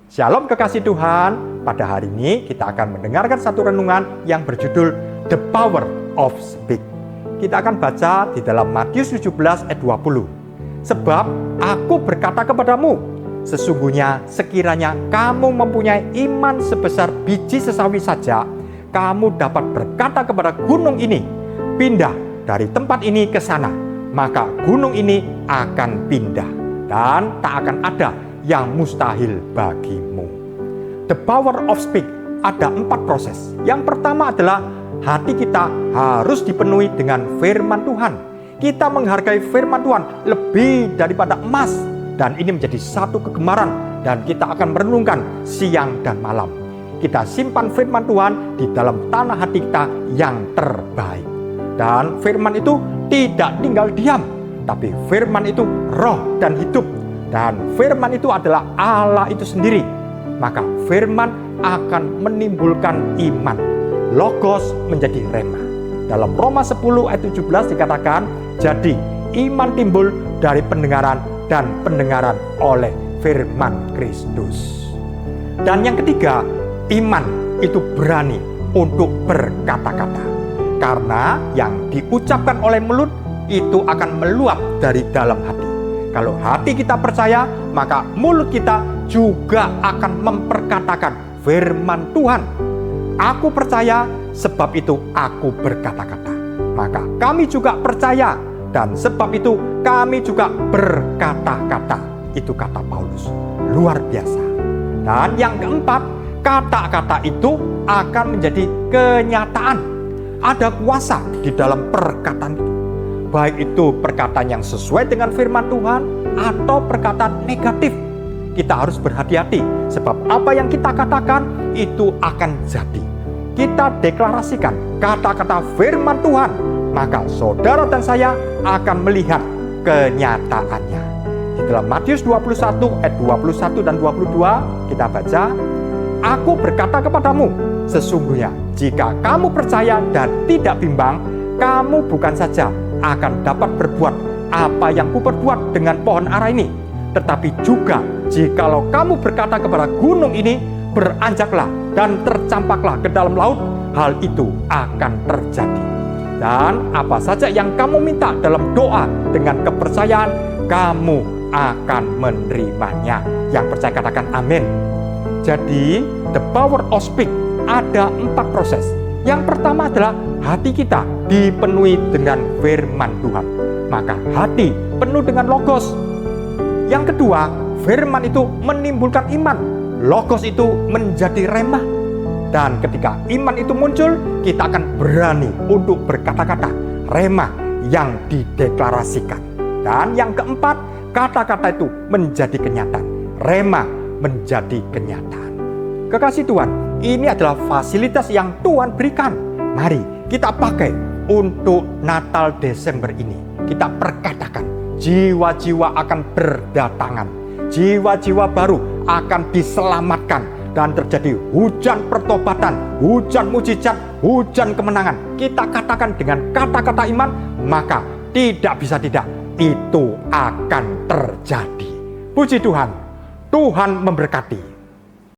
Shalom kekasih Tuhan, pada hari ini kita akan mendengarkan satu renungan yang berjudul The Power of Speak. Kita akan baca di dalam Matius 17 ayat 20. Sebab aku berkata kepadamu, sesungguhnya sekiranya kamu mempunyai iman sebesar biji sesawi saja, kamu dapat berkata kepada gunung ini, pindah dari tempat ini ke sana, maka gunung ini akan pindah dan tak akan ada yang mustahil bagimu. The power of speak ada 4 proses. Yang pertama adalah hati kita harus dipenuhi dengan firman Tuhan. Kita menghargai firman Tuhan lebih daripada emas, dan ini menjadi satu kegemaran dan kita akan merenungkan siang dan malam. Kita simpan firman Tuhan di dalam tanah hati kita yang terbaik. Dan firman itu tidak tinggal diam, tapi firman itu roh dan hidup. Dan firman itu adalah Allah itu sendiri. Maka firman akan menimbulkan iman. Logos menjadi rema. Dalam Roma 10 ayat 17 dikatakan, jadi iman timbul dari pendengaran dan pendengaran oleh firman Kristus. Dan yang ketiga, iman itu berani untuk berkata-kata. Karena yang diucapkan oleh mulut itu akan meluap dari dalam hati. Kalau hati kita percaya, maka mulut kita juga akan memperkatakan firman Tuhan. Aku percaya, sebab itu aku berkata-kata. Maka kami juga percaya, dan sebab itu kami juga berkata-kata. Itu kata Paulus. Luar biasa. Dan yang keempat, kata-kata itu akan menjadi kenyataan. Ada kuasa di dalam perkataan itu. Baik itu perkataan yang sesuai dengan firman Tuhan atau perkataan negatif. Kita harus berhati-hati, sebab apa yang kita katakan itu akan jadi. Kita deklarasikan kata-kata firman Tuhan, maka saudara dan saya akan melihat kenyataannya. Di dalam Matius 21 ayat 21 dan 22 kita baca, aku berkata kepadamu, sesungguhnya jika kamu percaya dan tidak bimbang, kamu bukan saja akan dapat berbuat apa yang kuperbuat dengan pohon ara ini, tetapi juga jikalau kamu berkata kepada gunung ini, beranjaklah dan tercampaklah ke dalam laut, hal itu akan terjadi. Dan apa saja yang kamu minta dalam doa dengan kepercayaan, kamu akan menerimanya. Yang percaya katakan amin. Jadi the power of speak ada 4 proses. Yang pertama adalah hati kita dipenuhi dengan firman Tuhan. Maka hati penuh dengan logos. Yang kedua, firman itu menimbulkan iman. Logos itu menjadi rema. Dan ketika iman itu muncul, kita akan berani untuk berkata-kata. Rema yang dideklarasikan. Dan yang keempat, kata-kata itu menjadi kenyataan. Rema menjadi kenyataan. Kekasih Tuhan, ini adalah fasilitas yang Tuhan berikan. Mari kita pakai untuk Natal Desember ini. Kita perkatakan, jiwa-jiwa akan berdatangan. Jiwa-jiwa baru akan diselamatkan. Dan terjadi hujan pertobatan, hujan mujizat, hujan kemenangan. Kita katakan dengan kata-kata iman, maka tidak bisa tidak. Itu akan terjadi. Puji Tuhan, Tuhan memberkati.